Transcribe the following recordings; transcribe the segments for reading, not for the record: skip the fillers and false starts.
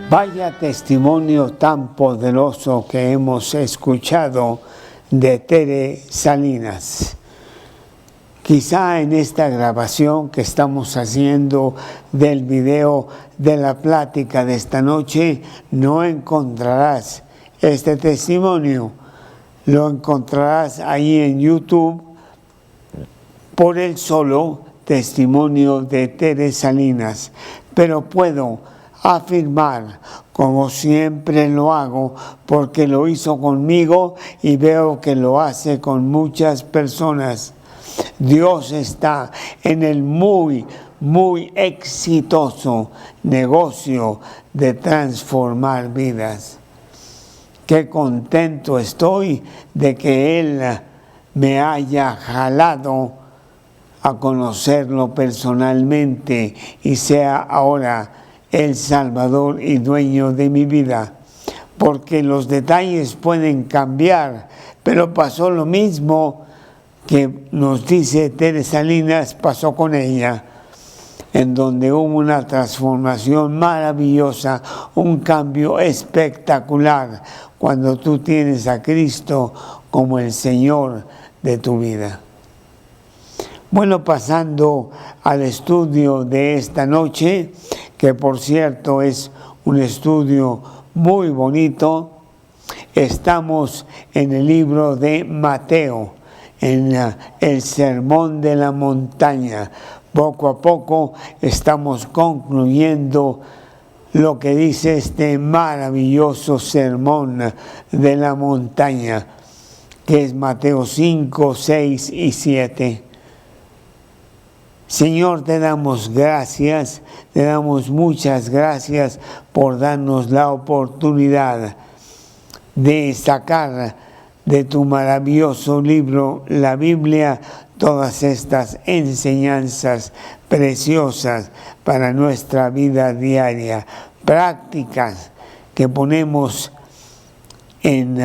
Vaya testimonio tan poderoso que hemos escuchado de Tere Salinas. Quizá en esta grabación que estamos haciendo del video de la plática de esta noche no encontrarás este testimonio. Lo encontrarás ahí en YouTube por el solo testimonio de Tere Salinas. Pero puedo afirmar, como siempre lo hago, porque lo hizo conmigo y veo que lo hace con muchas personas. Dios está en el muy exitoso negocio de transformar vidas. Qué contento estoy de que Él me haya jalado a conocerlo personalmente y sea ahora el Salvador y dueño de mi vida. Porque los detalles pueden cambiar, pero pasó lo mismo que nos dice Tere Salinas, pasó con ella, en donde hubo una transformación maravillosa, un cambio espectacular, cuando tú tienes a Cristo como el Señor de tu vida. Bueno, pasando al estudio de esta noche, que por cierto es un estudio muy bonito, estamos en el libro de Mateo, en el Sermón de la Montaña. Poco a poco estamos concluyendo lo que dice este maravilloso Sermón de la Montaña, que es Mateo 5, 6 y 7. Señor, te damos gracias, te damos muchas gracias por darnos la oportunidad de sacar de tu maravilloso libro, la Biblia, todas estas enseñanzas preciosas para nuestra vida diaria, prácticas que ponemos en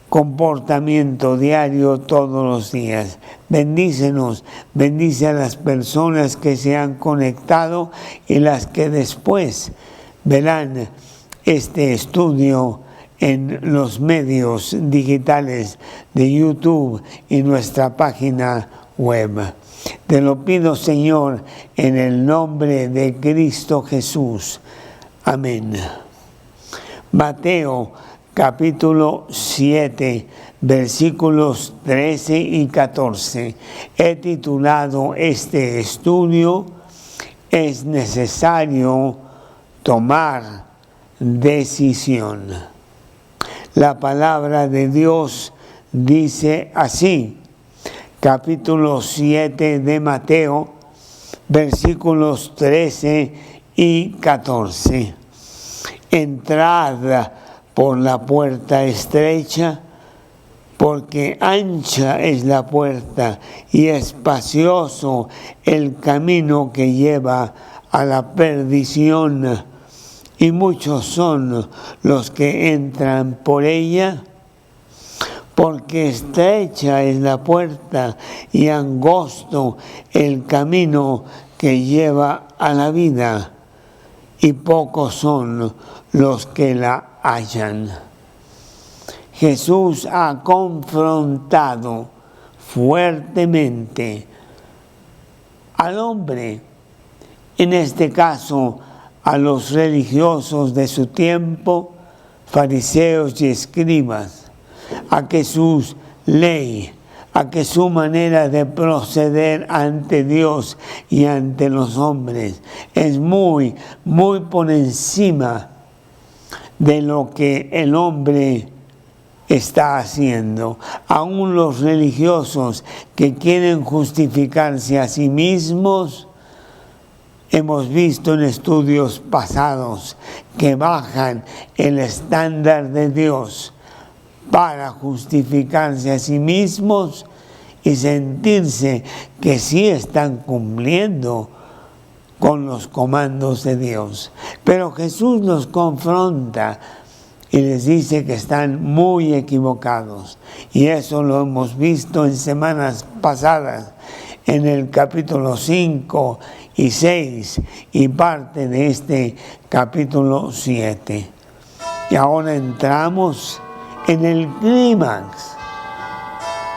comportamiento diario todos los días. Bendícenos, bendice a las personas que se han conectado y las que después verán este estudio en los medios digitales de YouTube y nuestra página web. Te lo pido, Señor, en el nombre de Cristo Jesús. Amén. Mateo capítulo 7, versículos 13 y 14. He titulado este estudio, "Es necesario tomar decisión". La palabra de Dios dice así, capítulo 7 de Mateo, versículos 13 y 14. Entrad por la puerta estrecha, porque ancha es la puerta y espacioso el camino que lleva a la perdición, y muchos son los que entran por ella, porque estrecha es la puerta y angosto el camino que lleva a la vida, y pocos son los que la hallan. Jesús ha confrontado fuertemente al hombre, en este caso a los religiosos de su tiempo, fariseos y escribas, a que su ley, a que su manera de proceder ante Dios y ante los hombres es muy por encima de lo que el hombre está haciendo. Aún los religiosos que quieren justificarse a sí mismos, hemos visto en estudios pasados que bajan el estándar de Dios para justificarse a sí mismos y sentirse que sí están cumpliendo con los comandos de Dios. Pero Jesús nos confronta y les dice que están muy equivocados. Y eso lo hemos visto en semanas pasadas, en el capítulo 5 y 6 y parte de este capítulo 7. Y ahora entramos en el clímax,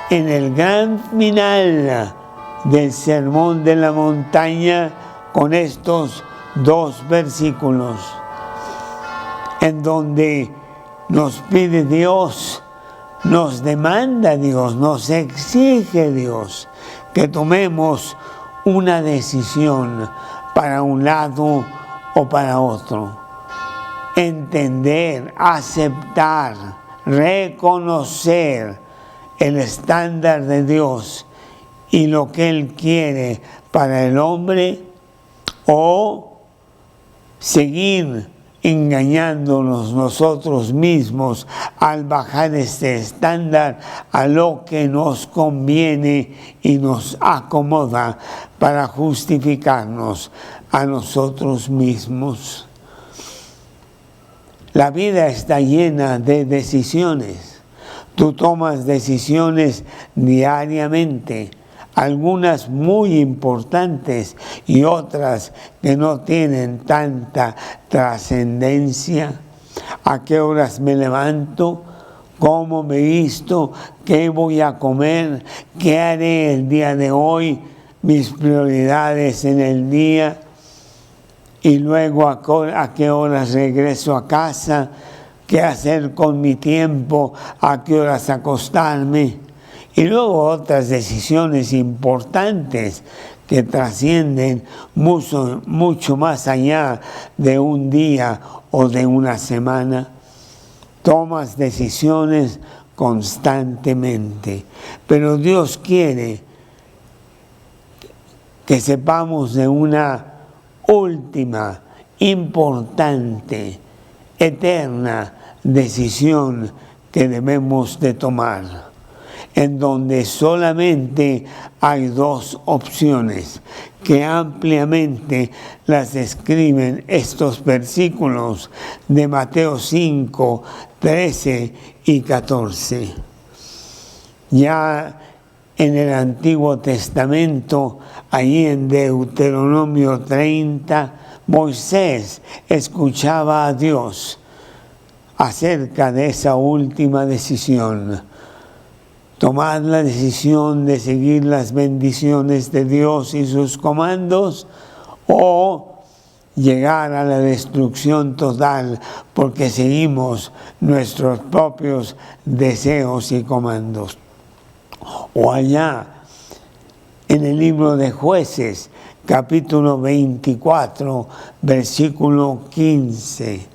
en el gran final del Sermón de la Montaña, con estos 2 versículos, en donde nos pide Dios, nos demanda Dios, nos exige Dios que tomemos una decisión para un lado o para otro. Entender, aceptar, reconocer el estándar de Dios y lo que Él quiere para el hombre, o seguir engañándonos nosotros mismos al bajar este estándar a lo que nos conviene y nos acomoda para justificarnos a nosotros mismos. La vida está llena de decisiones. Tú tomas decisiones diariamente, algunas muy importantes y otras que no tienen tanta trascendencia. ¿A qué horas me levanto? ¿Cómo me visto? ¿Qué voy a comer? ¿Qué haré el día de hoy? Mis prioridades en el día. Y luego a qué horas regreso a casa, qué hacer con mi tiempo, a qué horas acostarme. Y luego otras decisiones importantes que trascienden mucho más allá de un día o de una semana. Tomas decisiones constantemente, pero Dios quiere que sepamos de una última, importante, eterna decisión que debemos de tomar, en donde solamente hay 2 opciones que ampliamente las describen estos versículos de Mateo 5, 13 y 14. Ya en el Antiguo Testamento, allí en Deuteronomio 30, Moisés escuchaba a Dios acerca de esa última decisión. Tomad la decisión de seguir las bendiciones de Dios y sus comandos, o llegar a la destrucción total porque seguimos nuestros propios deseos y comandos. O allá en el libro de Jueces, capítulo 24, versículo 15.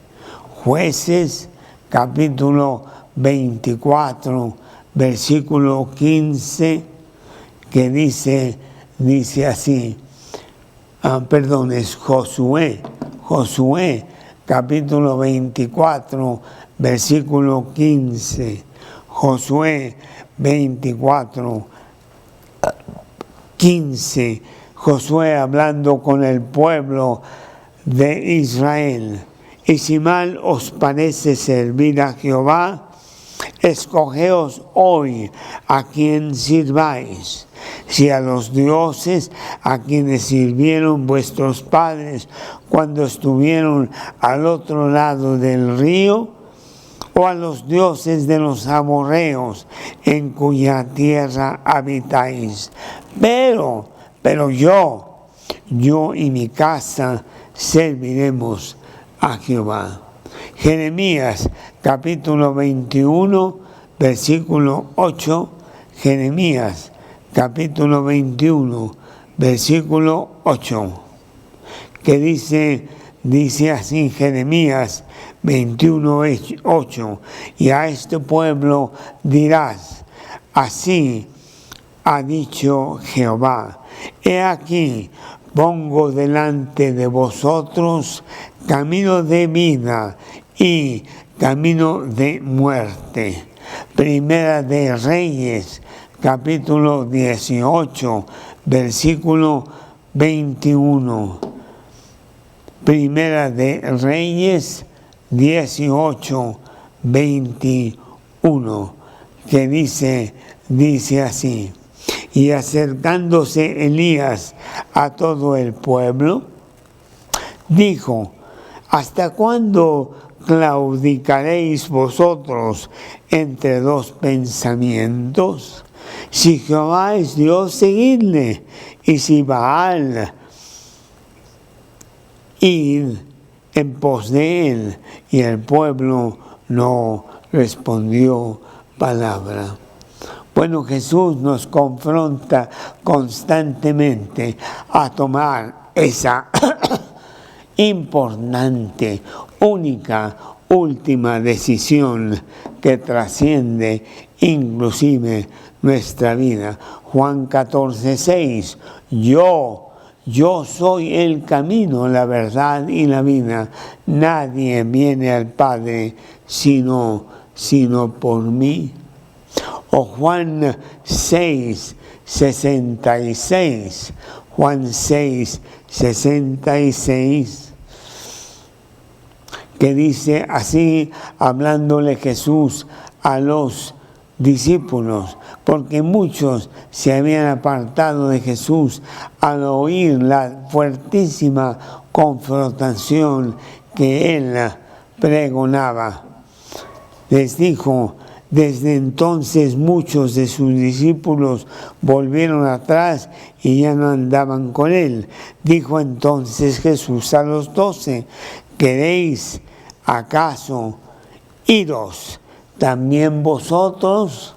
Jueces, capítulo 24, versículo 15, que dice así, es Josué, capítulo 24, versículo 15, Josué 24, 15, Josué hablando con el pueblo de Israel. Y si mal os parece servir a Jehová, escogeos hoy a quien sirváis, si a los dioses a quienes sirvieron vuestros padres cuando estuvieron al otro lado del río, o a los dioses de los amorreos en cuya tierra habitáis. Pero yo y mi casa serviremos a Jehová. Jeremías capítulo 21, versículo 8. Jeremías capítulo 21, versículo 8. Que dice así Jeremías 21, 8. Y a este pueblo dirás, así ha dicho Jehová, he aquí, pongo delante de vosotros camino de vida y camino de muerte. Primera de Reyes, capítulo 18, versículo 21. Primera de Reyes 18, 21, que dice así. Y acercándose Elías a todo el pueblo, dijo: ¿hasta cuándo claudicaréis vosotros entre dos pensamientos? Si Jehová es Dios, seguidle, y si Baal, id en pos de él. Y el pueblo no respondió palabra. Bueno, Jesús nos confronta constantemente a tomar esa importante, única, última decisión que trasciende inclusive nuestra vida. Juan 14:6, yo soy el camino, la verdad y la vida. Nadie viene al Padre sino por mí. O Juan 6:66, Juan 6:66, que dice así, hablándole Jesús a los discípulos, porque muchos se habían apartado de Jesús al oír la fuertísima confrontación que él pregonaba. Les dijo: desde entonces muchos de sus discípulos volvieron atrás y ya no andaban con él. Dijo entonces Jesús a los 12: ¿queréis acaso iros también vosotros?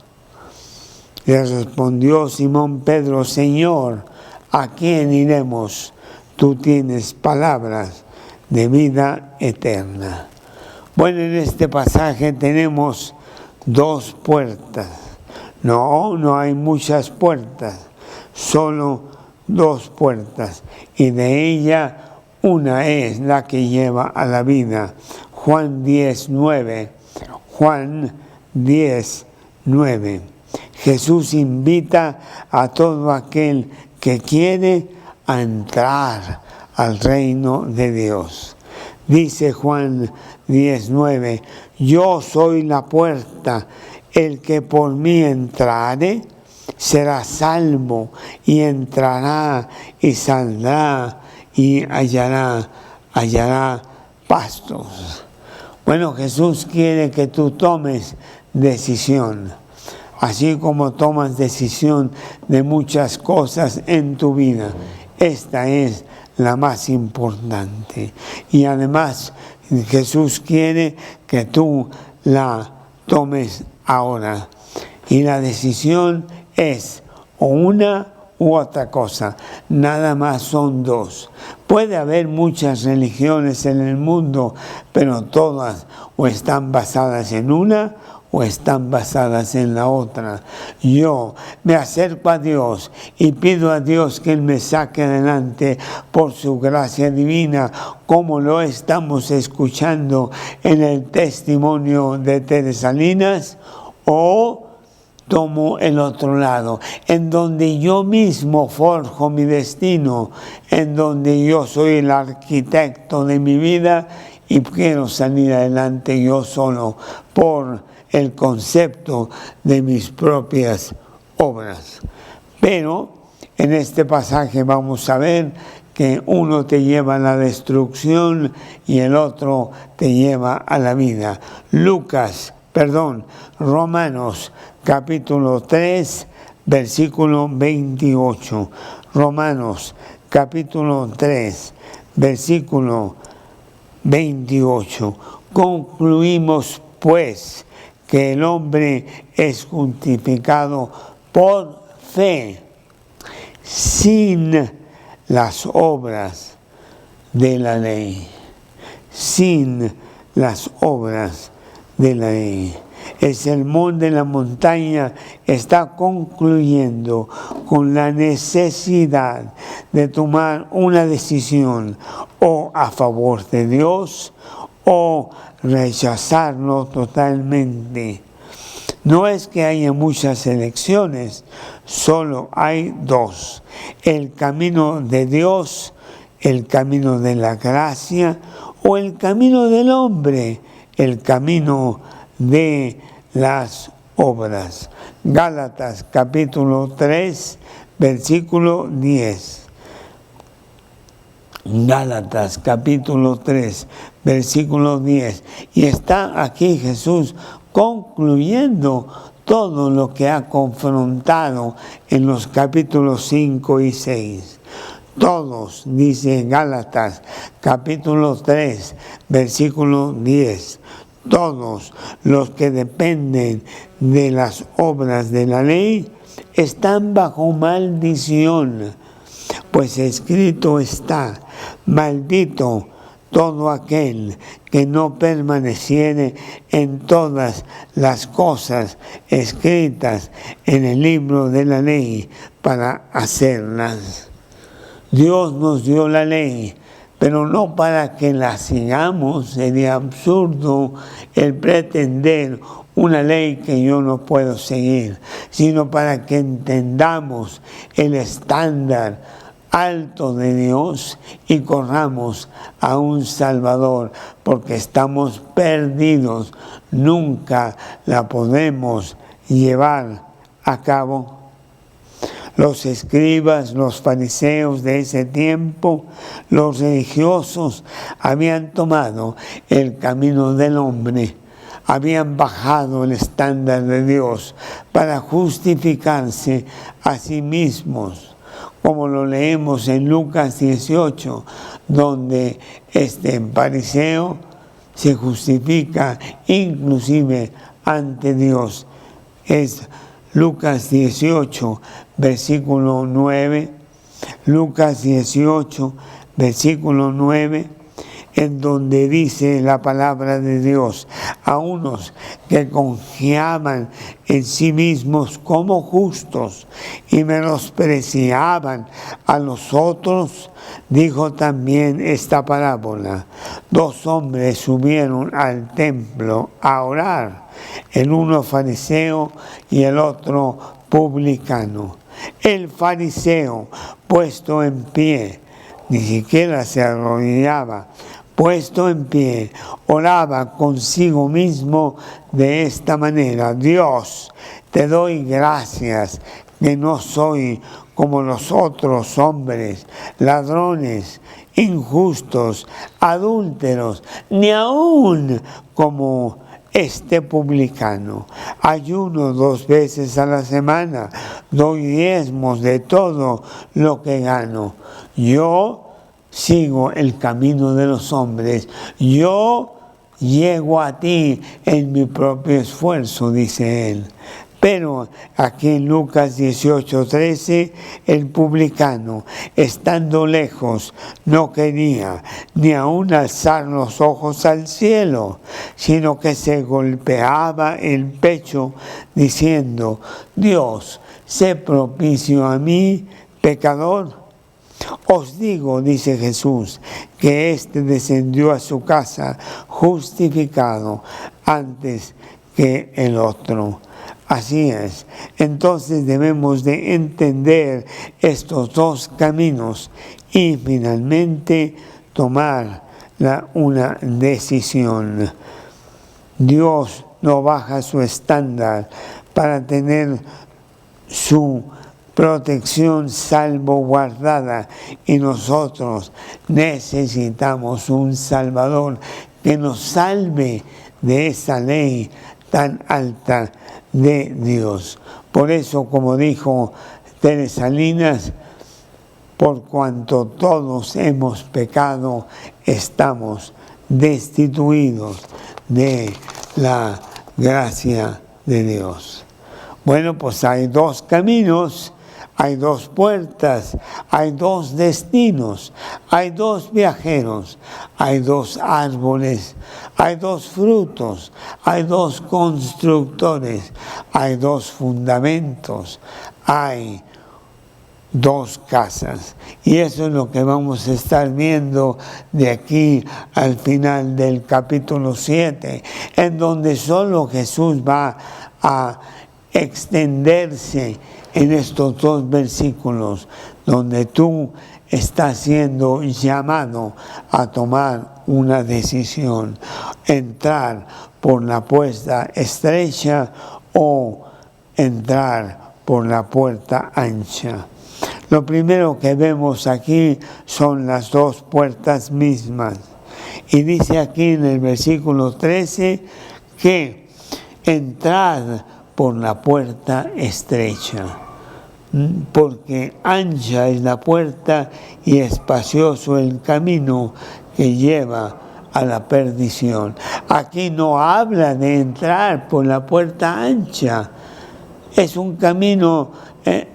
Le respondió Simón Pedro: Señor, ¿a quién iremos? Tú tienes palabras de vida eterna. Bueno, en este pasaje tenemos dos puertas. No hay muchas puertas, solo dos puertas. Y de ella una es la que lleva a la vida. Juan 10:9. Juan 10:9. Jesús invita a todo aquel que quiere a entrar al reino de Dios. Dice Juan 10:9, yo soy la puerta, el que por mí entrare será salvo, y entrará y saldrá y hallará pastos. Bueno, Jesús quiere que tú tomes decisión, así como tomas decisión de muchas cosas en tu vida. Esta es la más importante. Y además Jesús quiere que tú la tomes ahora. Y la decisión es o una u otra cosa. Nada más son dos. Puede haber muchas religiones en el mundo, pero todas o están basadas en una o están basadas en la otra. Yo me acerco a Dios y pido a Dios que Él me saque adelante por su gracia divina, como lo estamos escuchando en el testimonio de Teresa Salinas, o tomo el otro lado, en donde yo mismo forjo mi destino, en donde yo soy el arquitecto de mi vida y quiero salir adelante yo solo por el concepto de mis propias obras. Pero en este pasaje vamos a ver que uno te lleva a la destrucción y el otro te lleva a la vida. Romanos capítulo 3, versículo 28. Romanos capítulo 3, versículo 28. Concluimos pues que el hombre es justificado por fe, sin las obras de la ley. Sin las obras de la ley. El sermón de la montaña está concluyendo con la necesidad de tomar una decisión o a favor de Dios o rechazarlo totalmente. No es que haya muchas elecciones, solo hay dos: el camino de Dios, el camino de la gracia, o el camino del hombre, el camino de las obras. Gálatas capítulo 3, versículo 10. Gálatas capítulo 3, versículo 10. Y está aquí Jesús concluyendo todo lo que ha confrontado en los capítulos 5 y 6. Todos, dice Gálatas capítulo 3, versículo 10, todos los que dependen de las obras de la ley están bajo maldición, pues escrito está: maldito todo aquel que no permaneciere en todas las cosas escritas en el libro de la ley para hacerlas. Dios nos dio la ley, pero no para que la sigamos. Sería absurdo el pretender una ley que yo no puedo seguir, sino para que entendamos el estándar alto de Dios y corramos a un Salvador, porque estamos perdidos, nunca la podemos llevar a cabo. Los escribas, los fariseos de ese tiempo, los religiosos, habían tomado el camino del hombre, habían bajado el estándar de Dios para justificarse a sí mismos, como lo leemos en Lucas 18, donde este fariseo se justifica inclusive ante Dios. Es Lucas 18, versículo 9, Lucas 18, versículo 9, en donde dice la palabra de Dios: a unos que confiaban en sí mismos como justos y menospreciaban a los otros, dijo también esta parábola: 2 hombres subieron al templo a orar, el uno fariseo y el otro publicano. El fariseo, puesto en pie, ni siquiera se arrodillaba, puesto en pie, oraba consigo mismo de esta manera: Dios, te doy gracias que no soy como los otros hombres, ladrones, injustos, adúlteros, ni aún como este publicano. Ayuno 2 veces a la semana, doy diezmos de todo lo que gano. Yo sigo el camino de los hombres, yo llego a ti en mi propio esfuerzo, dice él. Pero aquí en Lucas 18:13, el publicano, estando lejos, no quería ni aun alzar los ojos al cielo, sino que se golpeaba el pecho, diciendo: Dios, sé propicio a mí, pecador. Os digo, dice Jesús, que éste descendió a su casa justificado antes que el otro. Así es. Entonces debemos de entender estos 2 caminos y finalmente tomar una decisión. Dios no baja su estándar para tener su protección salvaguardada, y nosotros necesitamos un Salvador que nos salve de esa ley tan alta de Dios. Por eso, como dijo Teresa Salinas, por cuanto todos hemos pecado, estamos destituidos de la gracia de Dios. Bueno, pues hay 2 caminos, hay 2 puertas, hay 2 destinos, hay 2 viajeros, hay 2 árboles, hay 2 frutos, hay 2 constructores, hay 2 fundamentos, hay 2 casas. Y eso es lo que vamos a estar viendo de aquí al final del capítulo 7, en donde solo Jesús va a extenderse en estos 2 versículos, donde tú estás siendo llamado a tomar una decisión: entrar por la puerta estrecha o entrar por la puerta ancha. Lo primero que vemos aquí son las dos puertas mismas. Y dice aquí en el versículo 13 que entrad por la puerta estrecha, porque ancha es la puerta y espacioso el camino que lleva a la perdición. Aquí no habla de entrar por la puerta ancha, es un camino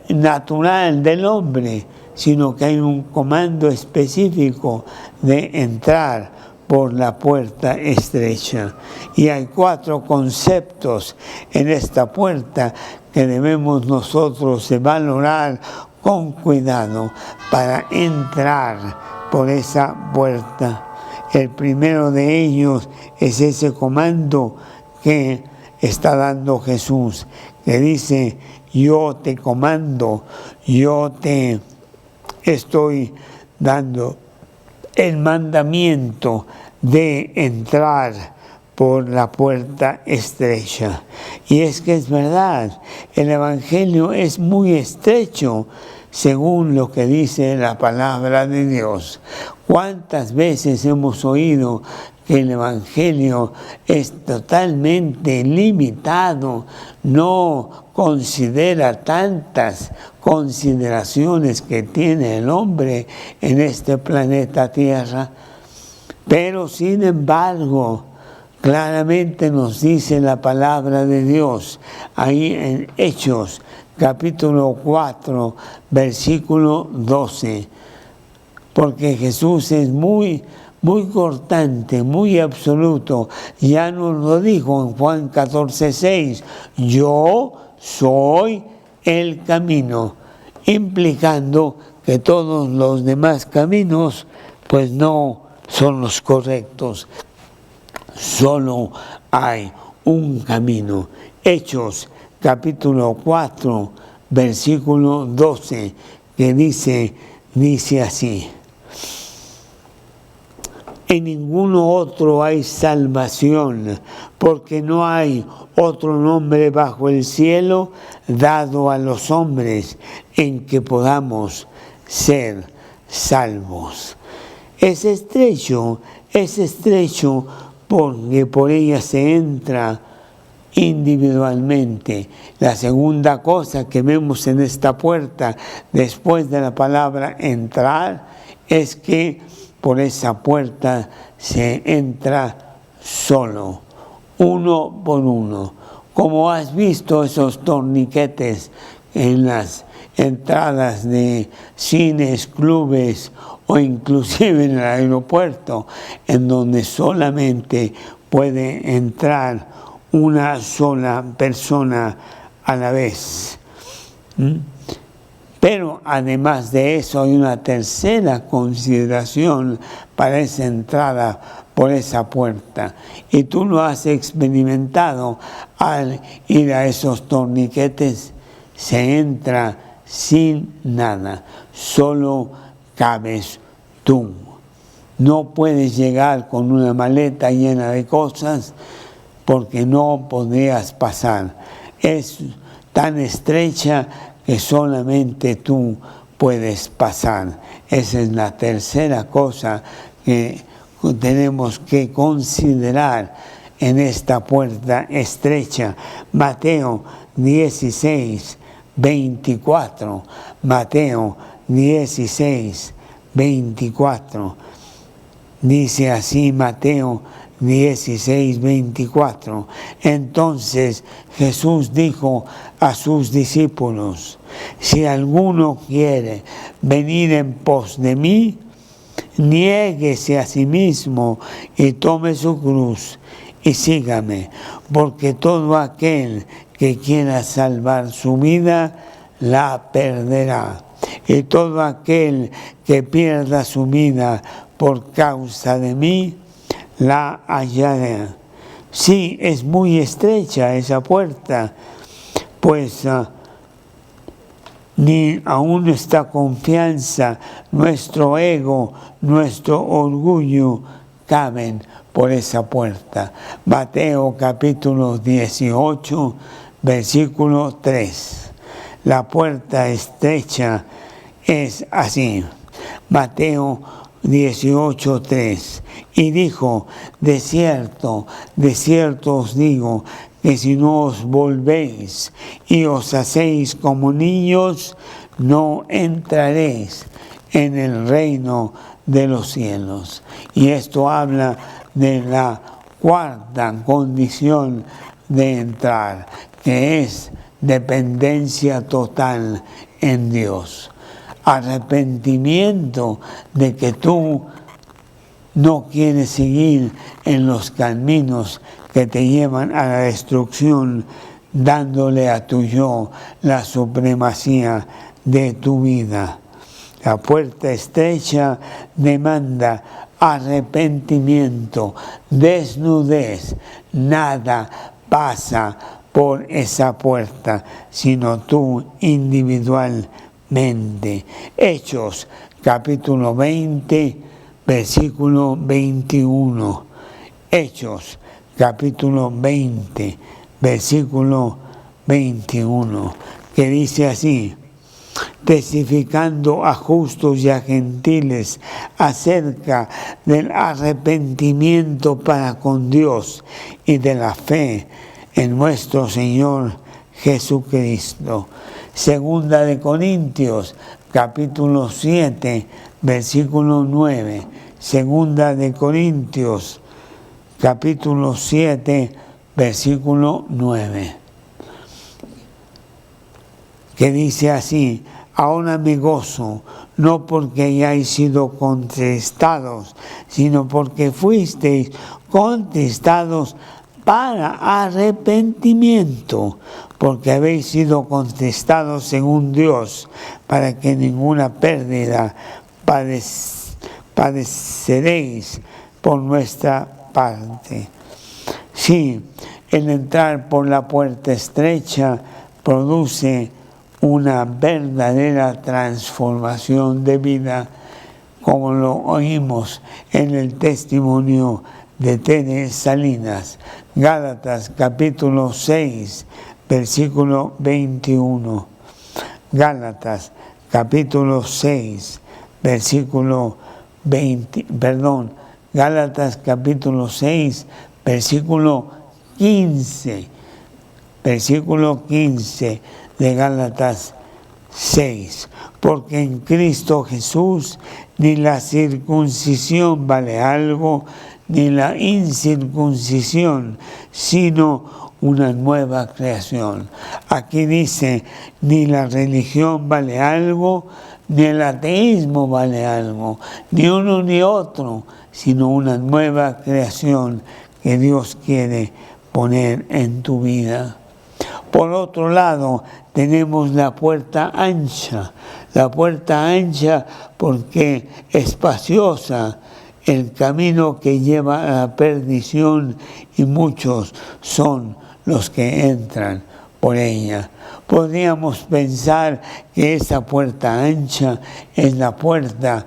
natural del hombre, sino que hay un comando específico de entrar por la puerta estrecha. Y hay 4 conceptos en esta puerta que debemos nosotros de valorar con cuidado para entrar por esa puerta. El primero de ellos es ese comando que está dando Jesús, que dice: yo te comando, yo te estoy dando el mandamiento de entrar por la puerta estrecha. Y es que es verdad, el Evangelio es muy estrecho según lo que dice la palabra de Dios. ¿Cuántas veces hemos oído que el Evangelio es totalmente limitado, no considera tantas consideraciones que tiene el hombre en este planeta Tierra? Pero sin embargo, claramente nos dice la palabra de Dios ahí en Hechos capítulo 4 versículo 12, porque Jesús es muy cortante, muy absoluto. Ya nos lo dijo en Juan 14:6, yo soy el camino, implicando que todos los demás caminos pues no son los correctos. Solo hay un camino. Hechos capítulo 4 versículo 12, que dice así: en ninguno otro hay salvación, porque no hay otro nombre bajo el cielo dado a los hombres en que podamos ser salvos. Es estrecho porque por ella se entra individualmente. La segunda cosa que vemos en esta puerta, después de la palabra entrar, es que por esa puerta se entra solo, uno por uno. Como has visto esos torniquetes en las entradas de cines, clubes o inclusive en el aeropuerto, en donde solamente puede entrar una sola persona a la vez. Pero además de eso hay una tercera consideración para esa entrada por esa puerta. Y tú lo has experimentado al ir a esos torniquetes. Se entra sin nada, solo cabes tú. No puedes llegar con una maleta llena de cosas porque no podrías pasar. Es tan estrecha que solamente tú puedes pasar. Esa es la tercera cosa que tenemos que considerar en esta puerta estrecha. Mateo 16, 24. Mateo 16, 24. Dice así Mateo 16, 24. Entonces Jesús dijo a sus discípulos: si alguno quiere venir en pos de mí, niéguese a sí mismo y tome su cruz y sígame, porque todo aquel que quiera salvar su vida, la perderá. Y todo aquel que pierda su vida por causa de mí, la hallará. Sí, es muy estrecha esa puerta, pues ni aún nuestra confianza, nuestro ego, nuestro orgullo caben por esa puerta. Mateo capítulo 18, versículo 3. La puerta estrecha es así. Mateo 18:3. Y dijo: de cierto os digo, que si no os volvéis y os hacéis como niños, no entraréis en el reino de los cielos. Y esto habla de la cuarta condición de entrar, que es dependencia total en Dios. Arrepentimiento de que tú no quieres seguir en los caminos que te llevan a la destrucción, dándole a tu yo la supremacía de tu vida. La puerta estrecha demanda arrepentimiento, desnudez. Nada pasa por esa puerta, sino tú individualmente. Hechos, capítulo 20, versículo 21. Hechos, capítulo 20, versículo 21, que dice así: testificando a justos y a gentiles acerca del arrepentimiento para con Dios y de la fe en nuestro Señor Jesucristo. Segunda de Corintios, capítulo 7, versículo 9. Segunda de Corintios, capítulo 7, versículo 9. Que dice así: ahora me gozo, no porque hayáis sido contristados, sino porque fuisteis contristados para arrepentimiento, porque habéis sido contristados según Dios, para que ninguna pérdida padeceréis por nuestra parte. Sí, el entrar por la puerta estrecha produce una verdadera transformación de vida, como lo oímos en el testimonio de Tere Salinas. Gálatas capítulo 6, versículo 21. Gálatas capítulo 6, versículo 20, Gálatas capítulo 6, versículo 15. Versículo 15 de Gálatas 6. Porque en Cristo Jesús ni la circuncisión vale algo, ni la incircuncisión, sino una nueva creación. Aquí dice: ni la religión vale algo, ni el ateísmo vale algo, ni uno ni otro, sino una nueva creación que Dios quiere poner en tu vida. Por otro lado, tenemos la puerta ancha porque espaciosa el camino que lleva a la perdición, y muchos son los que entran por ella. Podríamos pensar que esa puerta ancha es la puerta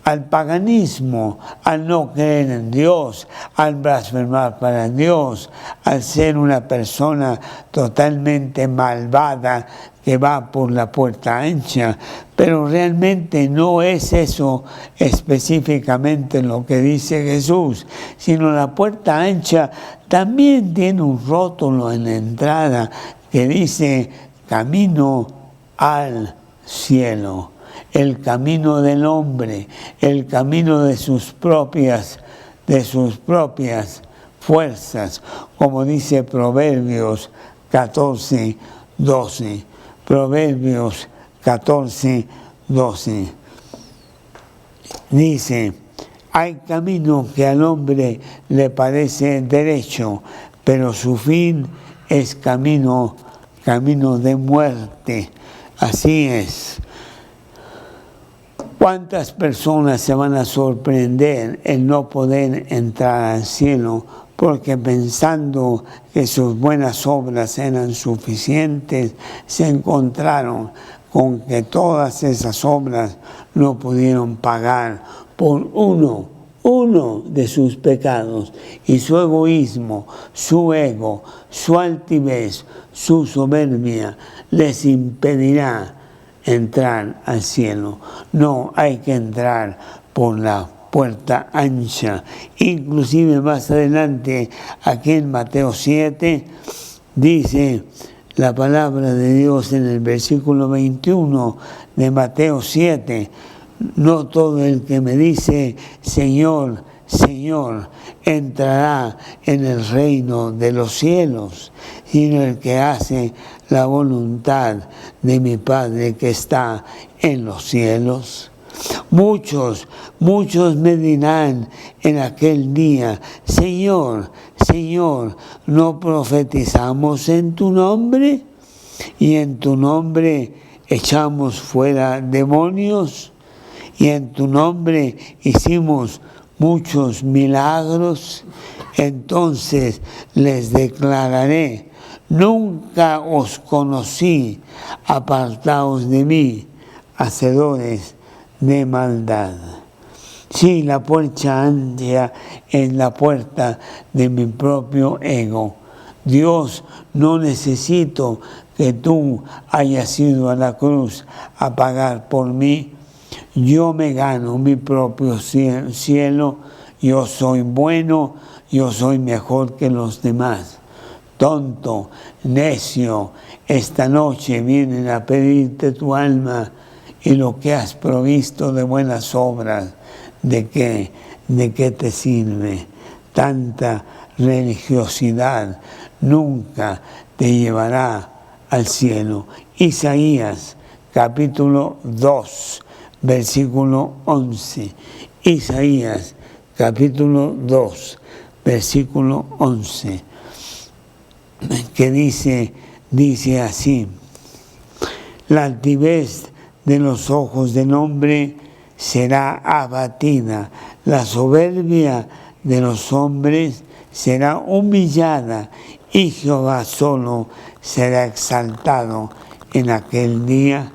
al paganismo, al no creer en Dios, al blasfemar para Dios, al ser una persona totalmente malvada que va por la puerta ancha. Pero realmente no es eso específicamente lo que dice Jesús, sino la puerta ancha también tiene un rótulo en la entrada que dice: camino al cielo. El camino del hombre, el camino de sus propias fuerzas, como dice Proverbios 14:12. Proverbios 14:12. Dice: hay camino que al hombre le parece derecho, pero su fin es camino de muerte. Así es. ¿Cuántas personas se van a sorprender en no poder entrar al cielo porque pensando que sus buenas obras eran suficientes, se encontraron con que todas esas obras no pudieron pagar por uno uno de sus pecados, y su egoísmo, su ego, su altivez, su soberbia les impedirá entrar al cielo. No, hay que entrar por la puerta ancha. Inclusive más adelante, aquí en Mateo 7, dice la palabra de Dios en el versículo 21 de Mateo 7, no todo el que me dice, Señor, Señor, entrará en el reino de los cielos, sino el que hace la voluntad de mi Padre que está en los cielos. Muchos me dirán en aquel día, Señor, Señor, ¿no profetizamos en tu nombre? ¿Y en tu nombre echamos fuera demonios? ¿Y en tu nombre hicimos muchos milagros? Entonces les declararé, nunca os conocí, apartaos de mí, hacedores de maldad. Sí, la puerta ancha es la puerta de mi propio ego. Dios, no necesito que tú hayas ido a la cruz a pagar por mí. Yo me gano mi propio cielo. Yo soy bueno, yo soy mejor que los demás. Tonto, necio, esta noche vienen a pedirte tu alma y lo que has provisto de buenas obras, ¿de qué te sirve? Tanta religiosidad nunca te llevará al cielo. Isaías capítulo 2, versículo 11. Isaías capítulo 2, versículo 11, que dice así: la altivez de los ojos del hombre será abatida, la soberbia de los hombres será humillada, y Jehová solo será exaltado en aquel día,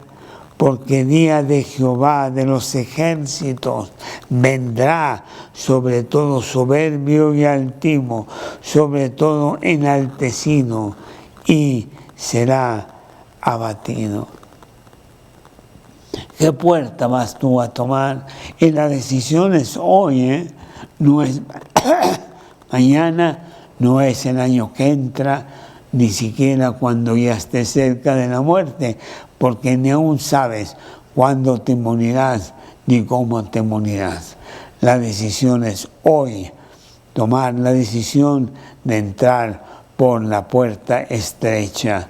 porque día de Jehová de los ejércitos vendrá sobre todo soberbio y altivo, sobre todo enaltecido, y será abatido. ¿Qué puerta vas tú a tomar? Y la decisión es hoy, no es mañana, no es el año que entra, ni siquiera cuando ya estés cerca de la muerte, porque ni aún sabes cuándo te morirás ni cómo te morirás. La decisión es hoy, tomar la decisión de entrar por la puerta estrecha,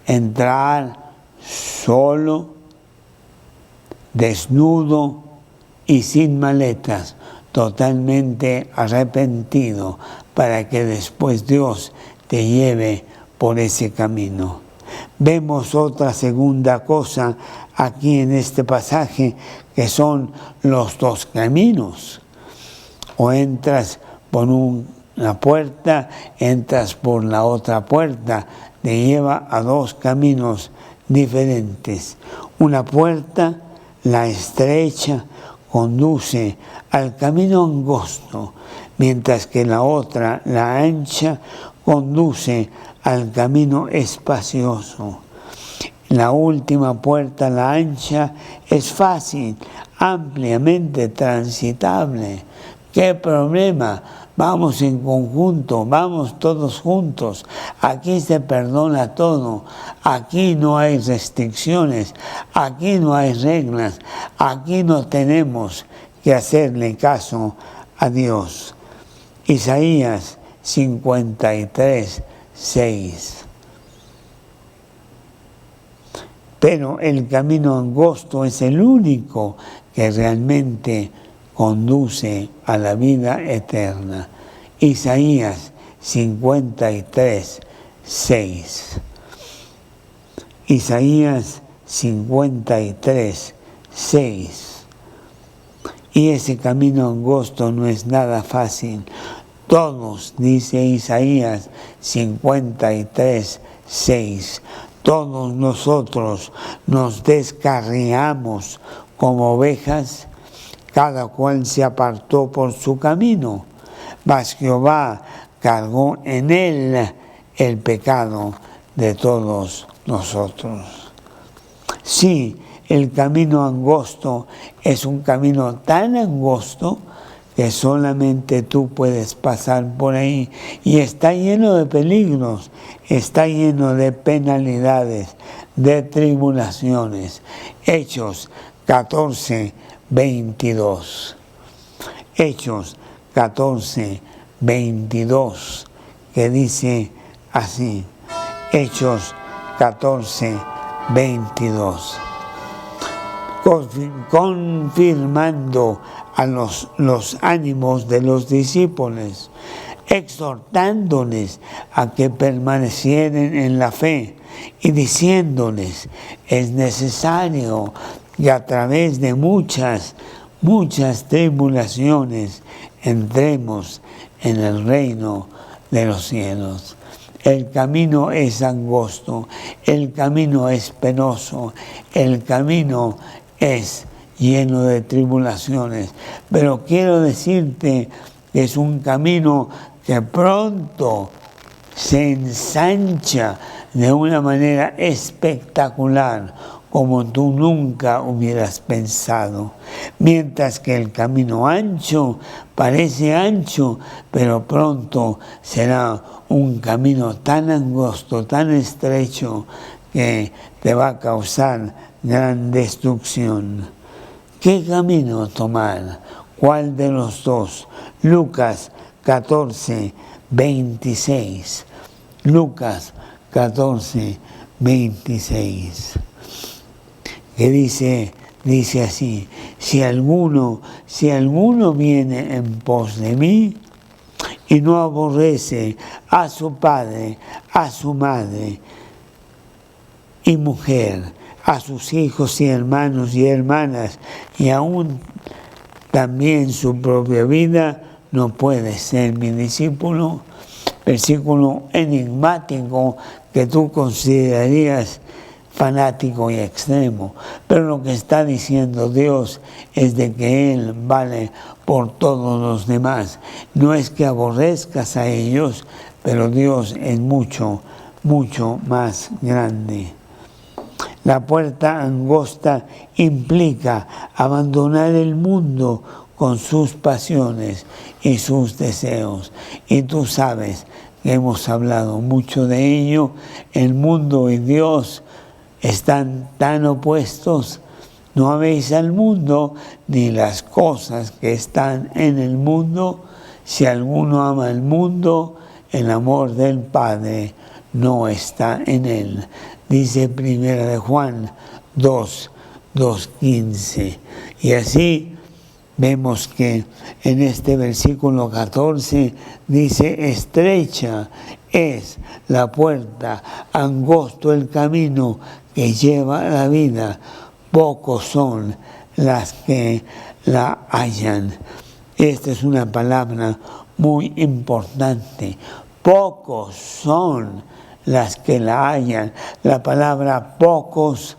entrar solo, desnudo y sin maletas, totalmente arrepentido, para que después Dios te lleve por ese camino. Vemos otra segunda cosa aquí en este pasaje, que son los dos caminos. O entras por una puerta, entras por la otra puerta, te lleva a dos caminos diferentes. Una puerta, la estrecha, conduce al camino angosto, mientras que la otra, la ancha, conduce al camino espacioso. La última puerta, la ancha, es fácil, ampliamente transitable. ¿Qué problema? Vamos en conjunto, vamos todos juntos. Aquí se perdona todo. Aquí no hay restricciones. Aquí no hay reglas. Aquí no tenemos que hacerle caso a Dios. Isaías 53, 6. Pero el camino angosto es el único que realmente conduce a la vida eterna. Isaías 53, 6. Isaías 53, 6. Y ese camino angosto no es nada fácil. Todos, dice Isaías 53, 6, todos nosotros nos descarriamos como ovejas, cada cual se apartó por su camino, mas Jehová cargó en él el pecado de todos nosotros. Sí, el camino angosto es un camino tan angosto que solamente tú puedes pasar por ahí, y está lleno de peligros, está lleno de penalidades, de tribulaciones. Hechos 14, 22. Hechos 14, 22, que dice así. Hechos 14, 22. Confirmando a los ánimos de los discípulos, exhortándoles a que permanecieran en la fe y diciéndoles: es necesario que a través de muchas tribulaciones entremos en el reino de los cielos. El camino es angosto, el camino es penoso, el camino es lleno de tribulaciones, pero quiero decirte que es un camino que pronto se ensancha de una manera espectacular, como tú nunca hubieras pensado. Mientras que el camino ancho parece ancho, pero pronto será un camino tan angosto, tan estrecho, que te va a causar gran destrucción. ¿Qué camino tomar? ¿Cuál de los dos? Lucas 14, 26. Lucas 14, 26. Que dice así: si alguno viene en pos de mí y no aborrece a su padre, a su madre y mujer, a sus hijos y hermanos y hermanas, y aún también su propia vida, no puede ser mi discípulo. Versículo enigmático que tú considerarías fanático y extremo, pero lo que está diciendo Dios es de que Él vale por todos los demás. No es que aborrezcas a ellos, pero Dios es mucho más grande. La puerta angosta implica abandonar el mundo con sus pasiones y sus deseos. Y tú sabes que hemos hablado mucho de ello. El mundo y Dios están tan opuestos. No améis al mundo ni las cosas que están en el mundo. Si alguno ama al mundo, el amor del Padre no está en él. Dice 1 de Juan 2:15. Y así vemos que en este versículo 14 dice: estrecha es la puerta, angosto el camino que lleva a la vida, pocos son las que la hallan. Esta es una palabra muy importante. Pocos son las que la hallan. La palabra pocos,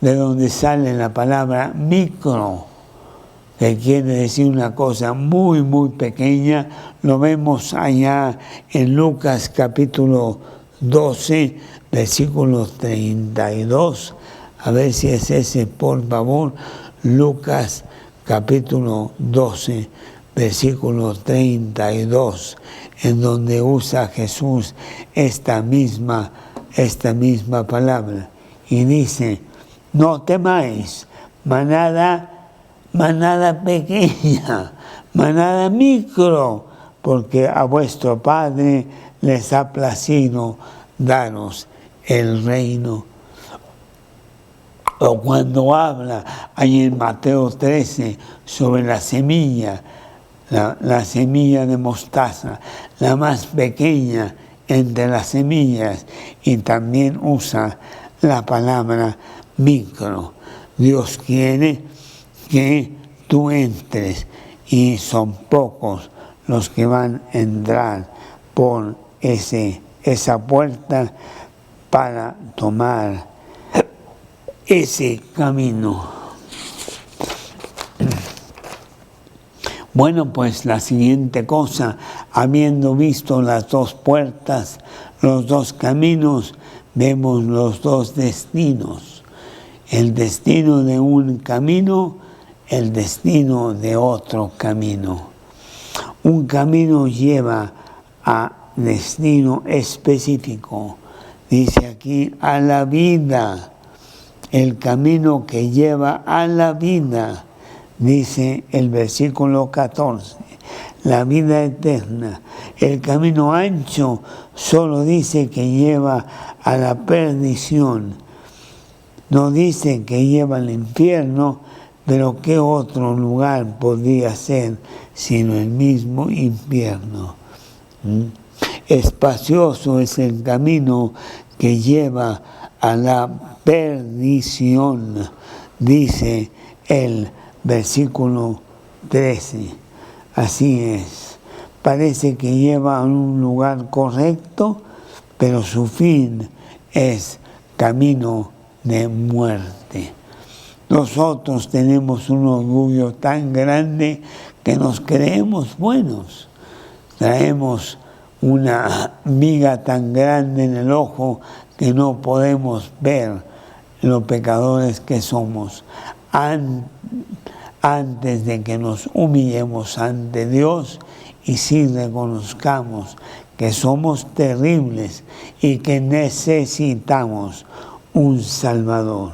de donde sale la palabra micro, que quiere decir una cosa muy pequeña, lo vemos allá en Lucas capítulo 12, versículo 32. A ver si es ese, por favor. Lucas capítulo 12, versículo 32, en donde usa Jesús esta misma palabra. Y dice: no temáis, manada pequeña, manada micro, porque a vuestro Padre les ha placido daros el reino. O cuando habla ahí en Mateo 13 sobre la semilla, la semilla de mostaza, la más pequeña entre las semillas, y también usa la palabra micro. Dios quiere que tú entres, y son pocos los que van a entrar por esa puerta para tomar ese camino. Bueno, pues la siguiente cosa, habiendo visto las dos puertas, los dos caminos, vemos los dos destinos. El destino de un camino, el destino de otro camino. Un camino lleva a destino específico. Dice aquí, a la vida. El camino que lleva a la vida. Dice el versículo 14, la vida eterna. El camino ancho solo dice que lleva a la perdición. No dice que lleva al infierno, pero ¿qué otro lugar podría ser sino el mismo infierno? Espacioso es el camino que lleva a la perdición, dice el versículo 13. Así es. Parece que lleva a un lugar correcto, pero su fin es camino de muerte. Nosotros tenemos un orgullo tan grande que nos creemos buenos. Traemos una viga tan grande en el ojo que no podemos ver los pecadores que somos. Antes de que nos humillemos ante Dios y si reconozcamos que somos terribles y que necesitamos un Salvador.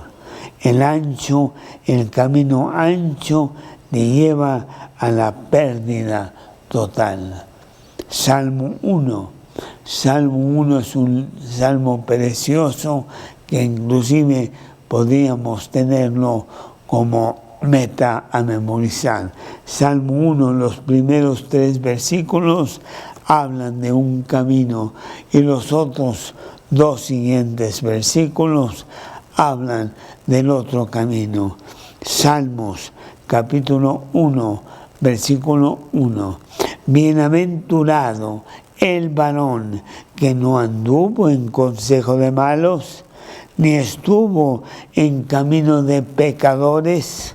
El camino ancho te lleva a la pérdida total. Salmo 1. Salmo 1 es un salmo precioso que inclusive podríamos tenerlo como meta a memorizar. Salmo 1, los primeros 3 versículos hablan de un camino y los otros 2 siguientes versículos hablan del otro camino. Salmos capítulo 1, versículo 1. Bienaventurado el varón que no anduvo en consejo de malos, ni estuvo en camino de pecadores,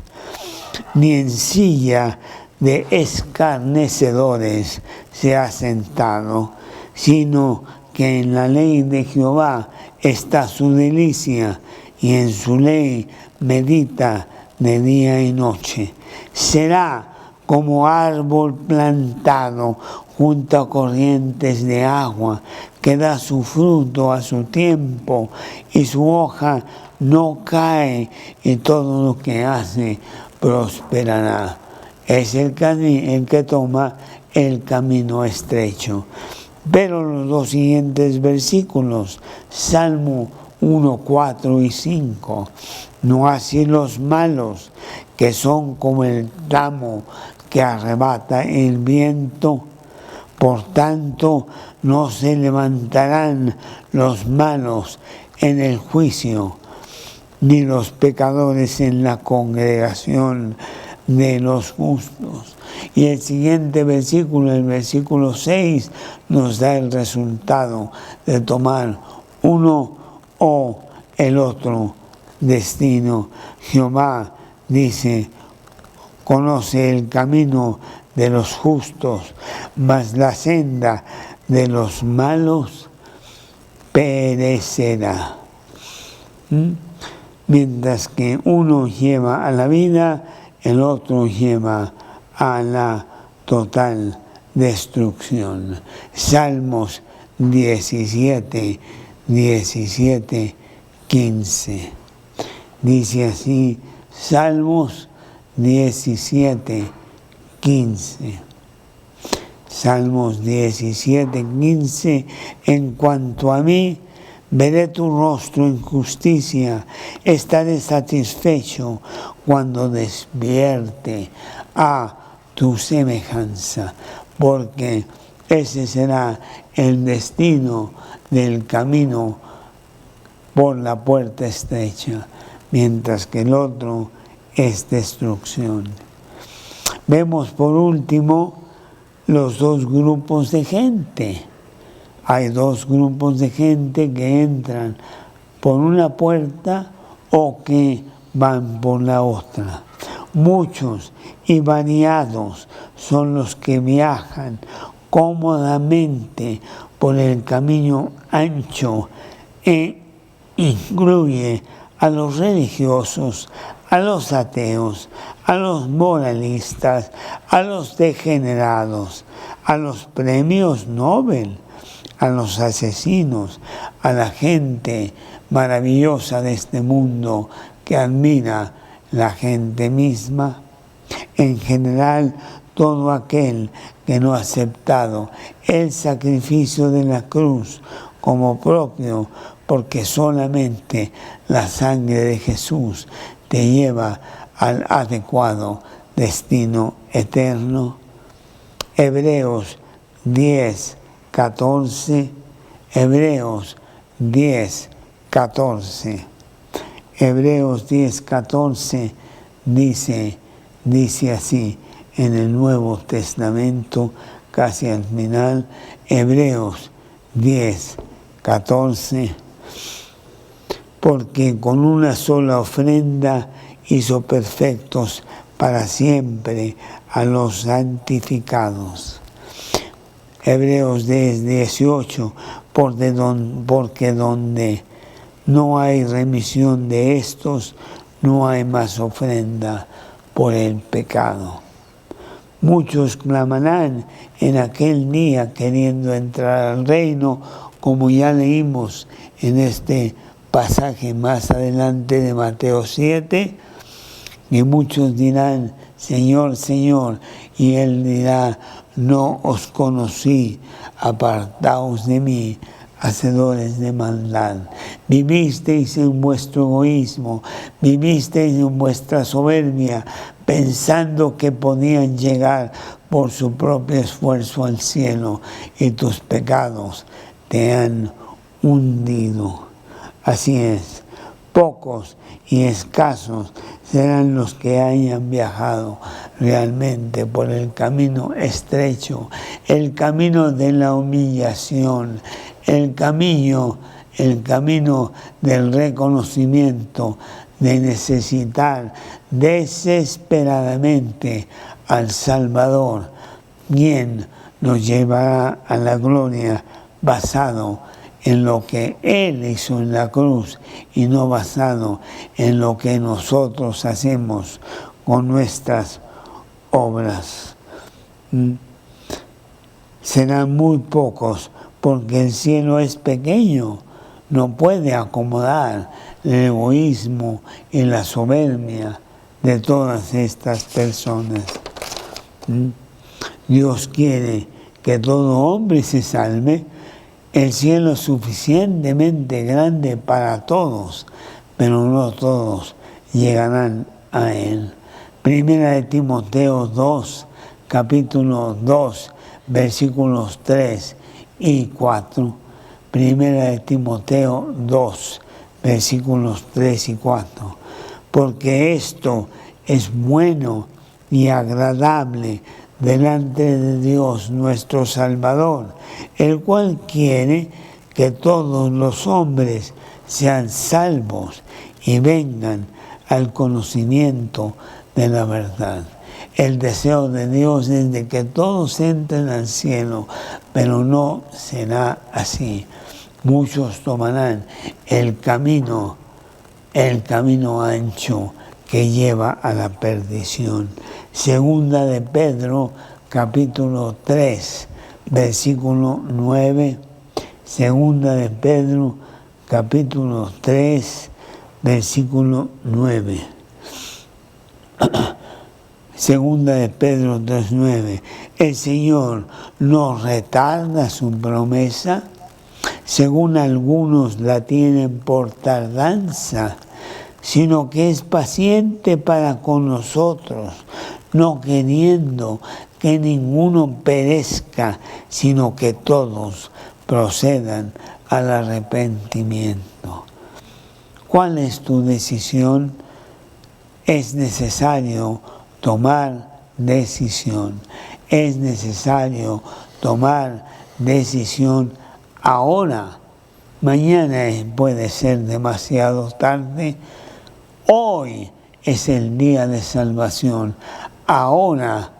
ni en silla de escarnecedores se ha sentado, sino que en la ley de Jehová está su delicia, y en su ley medita de día y noche. Será como árbol plantado junto a corrientes de agua, que da su fruto a su tiempo, y su hoja no cae, y todo lo que hace prosperará. Es el que toma el camino estrecho. Pero los 2 siguientes versículos, Salmo 1, 4 y 5, no así los malos, que son como el tamo que arrebata el viento. Por tanto, no se levantarán los malos en el juicio, ni los pecadores en la congregación de los justos. Y el siguiente versículo, el versículo 6, nos da el resultado de tomar uno o el otro destino. Jehová dice, conoce el camino de los justos, mas la senda de los malos perecerá. Mientras que uno lleva a la vida, el otro lleva a la total destrucción. Salmos 17, 15. Dice así, Salmos 17, 15. Salmos 17, 15. En cuanto a mí, veré tu rostro en justicia, estaré satisfecho cuando despierte a tu semejanza, porque ese será el destino del camino por la puerta estrecha, mientras que el otro es destrucción. Vemos por último los 2 grupos de gente. Hay 2 grupos de gente que entran por una puerta o que van por la otra. Muchos y variados son los que viajan cómodamente por el camino ancho e incluye a los religiosos, a los ateos, a los moralistas, a los degenerados, a los premios Nobel, a los asesinos, a la gente maravillosa de este mundo que admira la gente misma. En general, todo aquel que no ha aceptado el sacrificio de la cruz como propio, porque solamente la sangre de Jesús te lleva al adecuado destino eterno. Hebreos 10, 14. Hebreos 10, 14. Hebreos 10, 14 dice así en el Nuevo Testamento, casi al final. Hebreos 10, 14. Porque con una sola ofrenda hizo perfectos para siempre a los santificados. Hebreos 10, 18. Porque donde no hay remisión de estos, no hay más ofrenda por el pecado. Muchos clamarán en aquel día queriendo entrar al reino, como ya leímos en este pasaje más adelante de Mateo 7, y muchos dirán, Señor, Señor, y Él dirá, no os conocí, apartaos de mí, hacedores de maldad. Vivisteis en vuestro egoísmo, vivisteis en vuestra soberbia, pensando que podían llegar por su propio esfuerzo al cielo, y tus pecados te han hundido. Así es, pocos y escasos serán los que hayan viajado realmente por el camino estrecho, el camino de la humillación, el camino del reconocimiento, de necesitar desesperadamente al Salvador, quien nos llevará a la gloria basado en lo que Él hizo en la cruz y no basado en lo que nosotros hacemos con nuestras obras. Serán muy pocos porque el cielo es pequeño, no puede acomodar el egoísmo y la soberbia de todas estas personas. Dios quiere que todo hombre se salve. El cielo es suficientemente grande para todos, pero no todos llegarán a Él. Primera de Timoteo 2, capítulo 2, versículos 3 y 4. Primera de Timoteo 2, versículos 3 y 4. Porque esto es bueno y agradable delante de Dios nuestro Salvador, el cual quiere que todos los hombres sean salvos y vengan al conocimiento de la verdad. El deseo de Dios es de que todos entren al cielo, pero no será así. Muchos tomarán el camino ancho que lleva a la perdición. Segunda de Pedro, capítulo 3, versículo 9. Segunda de Pedro, capítulo 3, versículo 9. Segunda de Pedro 3:9. El Señor no retarda su promesa, según algunos la tienen por tardanza, sino que es paciente para con nosotros, no queriendo que ninguno perezca, sino que todos procedan al arrepentimiento. ¿Cuál es tu decisión? Es necesario tomar decisión. Es necesario tomar decisión ahora. Mañana puede ser demasiado tarde. Hoy es el día de salvación. Ahora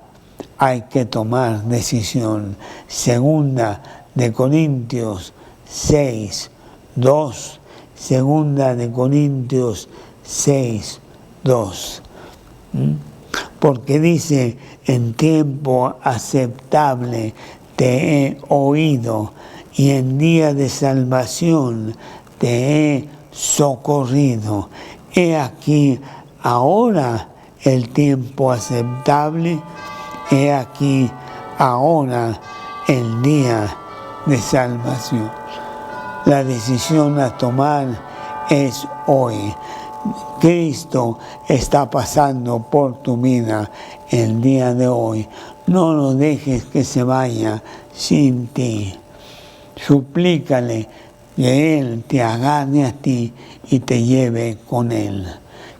hay que tomar decisión. Segunda de Corintios 6, 2. Segunda de Corintios 6, 2. Porque dice, en tiempo aceptable te he oído y en día de salvación te he socorrido. He aquí ahora el tiempo aceptable, he aquí ahora el día de salvación. La decisión a tomar es hoy. Cristo está pasando por tu vida el día de hoy. No lo dejes que se vaya sin ti. Suplícale que Él te agarre a ti y te lleve con Él.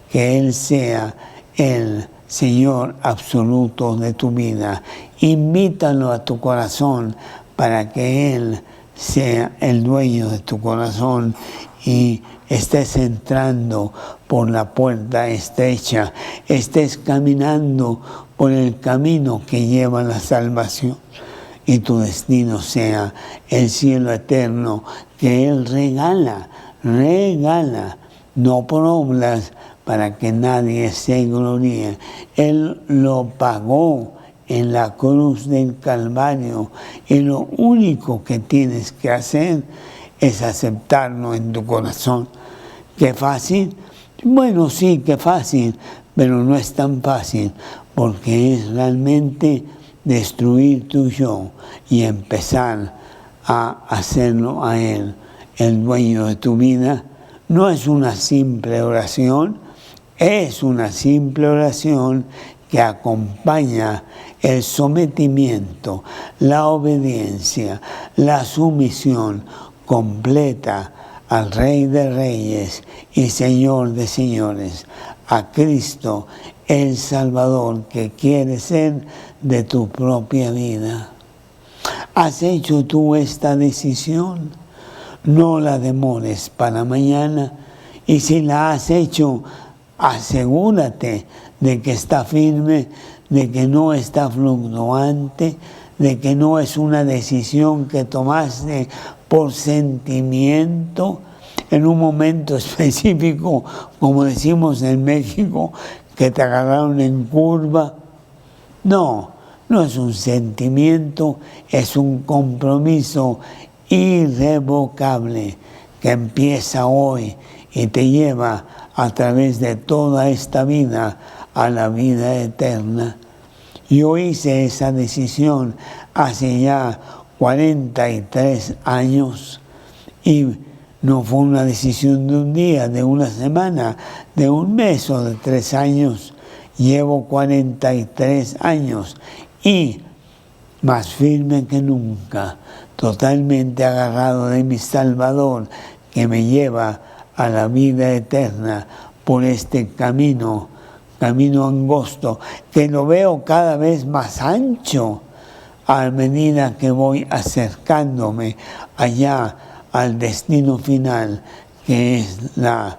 Que Él sea el Señor absoluto de tu vida. Invítalo a tu corazón para que Él sea el dueño de tu corazón y estés entrando por la puerta estrecha, estés caminando por el camino que lleva a la salvación y tu destino sea el cielo eterno que Él regala, no por obras para que nadie se gloríe. Él lo pagó en la cruz del Calvario y lo único que tienes que hacer es aceptarlo en tu corazón. ¿Qué fácil? Bueno, sí, qué fácil, pero no es tan fácil porque es realmente destruir tu yo y empezar a hacerlo a Él, el dueño de tu vida. No es una simple oración, es una simple oración que acompaña el sometimiento, la obediencia, la sumisión completa al Rey de Reyes y Señor de Señores, a Cristo el Salvador que quiere ser de tu propia vida. ¿Has hecho tú esta decisión? No la demores para mañana, y si la has hecho, asegúrate de que está firme, de que no está fluctuante, de que no es una decisión que tomaste por sentimiento en un momento específico, como decimos en México, que te agarraron en curva. No es un sentimiento, es un compromiso irrevocable que empieza hoy y te lleva a través de toda esta vida a la vida eterna. Yo hice esa decisión hace ya 43 años y no fue una decisión de un día, de una semana, de un mes o de 3 años. Llevo 43 años y más firme que nunca, totalmente agarrado de mi Salvador que me lleva a la vida eterna por este camino angosto, que lo veo cada vez más ancho a medida que voy acercándome allá al destino final, que es la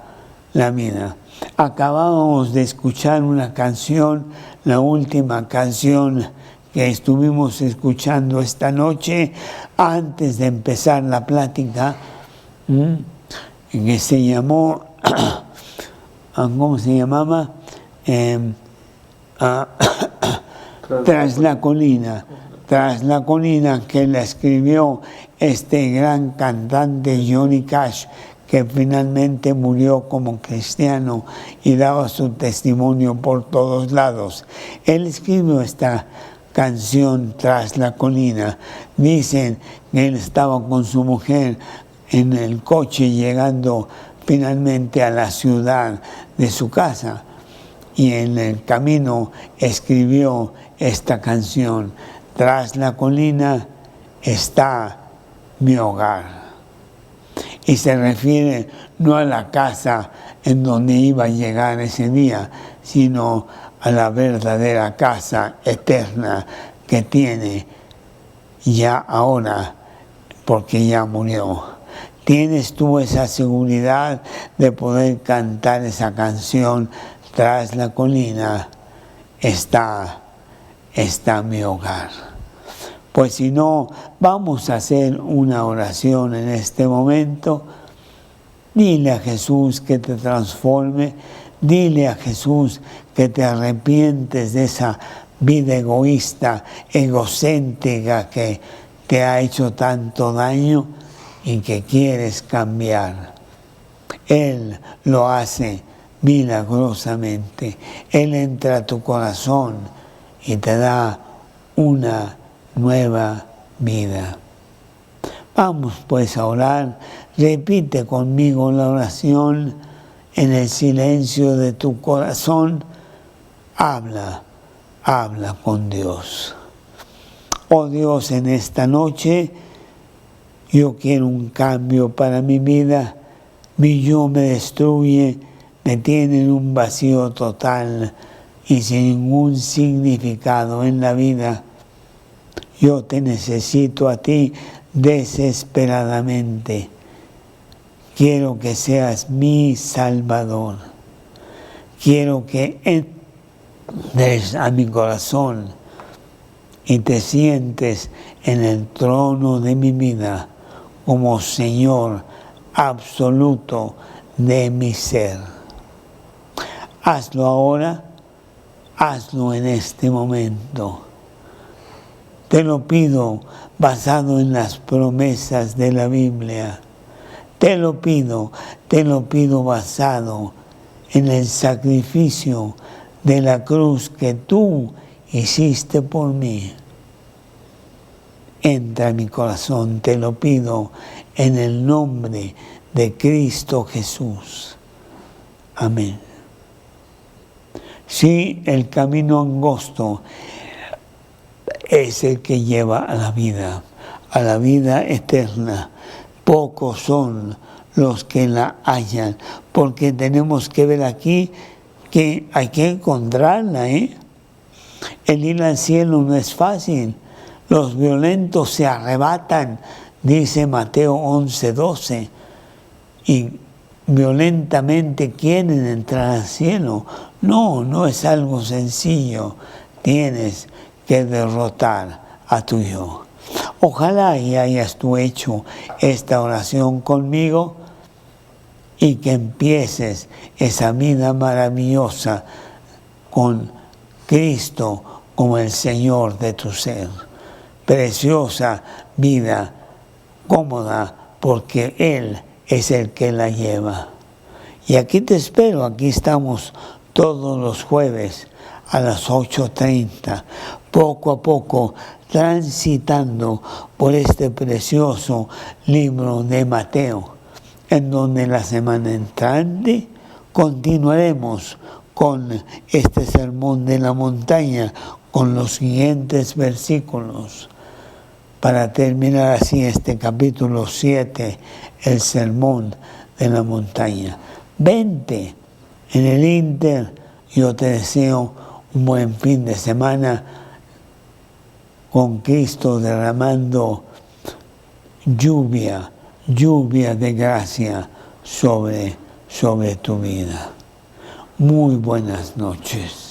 vida. Acabamos de escuchar una canción, la última canción que estuvimos escuchando esta noche, antes de empezar la plática, que se llamó, ¿cómo se llamaba? Tras la colina, que la escribió este gran cantante Johnny Cash, que finalmente murió como cristiano y daba su testimonio por todos lados. Él escribió esta canción, Tras la colina. Dicen que él estaba con su mujer en el coche llegando finalmente a la ciudad de su casa y en el camino escribió esta canción: Tras la colina está mi hogar. Y se refiere no a la casa en donde iba a llegar ese día, sino a la verdadera casa eterna que tiene ya ahora, porque ya murió. ¿Tienes tú esa seguridad de poder cantar esa canción, tras la colina está mi hogar. Pues si no, vamos a hacer una oración en este momento. Dile a Jesús que te transforme. Dile a Jesús que te arrepientes de esa vida egoísta, egocéntrica que te ha hecho tanto daño y que quieres cambiar. Él lo hace milagrosamente. Él entra a tu corazón y te da una nueva vida. Vamos pues a orar. Repite conmigo la oración en el silencio de tu corazón. Habla con Dios. Oh Dios, en esta noche yo quiero un cambio para mi vida. Mi yo me destruye, me tiene en un vacío total y sin ningún significado en la vida. Yo te necesito a ti desesperadamente. Quiero que seas mi Salvador. Quiero que entres a mi corazón y te sientes en el trono de mi vida como Señor absoluto de mi ser. Hazlo ahora, hazlo en este momento. Te lo pido basado en las promesas de la Biblia. Te lo pido basado en el sacrificio de la cruz que tú hiciste por mí. Entra en mi corazón, te lo pido en el nombre de Cristo Jesús. Amén. Sí, el camino angosto es el que lleva a la vida eterna. Pocos son los que la hallan, porque tenemos que ver aquí que hay que encontrarla, El ir al cielo no es fácil. Los violentos se arrebatan, dice Mateo 11:12, y violentamente quieren entrar al cielo. No es algo sencillo. Tienes que derrotar a tu yo. Ojalá y hayas tú hecho esta oración conmigo y que empieces esa vida maravillosa con Cristo como el Señor de tu ser. Preciosa vida, cómoda, porque Él es el que la lleva. Y aquí te espero, aquí estamos todos los jueves a las 8:30, poco a poco transitando por este precioso libro de Mateo, en donde la semana entrante continuaremos con este sermón de la montaña, con los siguientes versículos, para terminar así este capítulo 7, el sermón de la montaña. Vente, en el Inter, yo te deseo un buen fin de semana con Cristo derramando lluvia de gracia sobre tu vida. Muy buenas noches.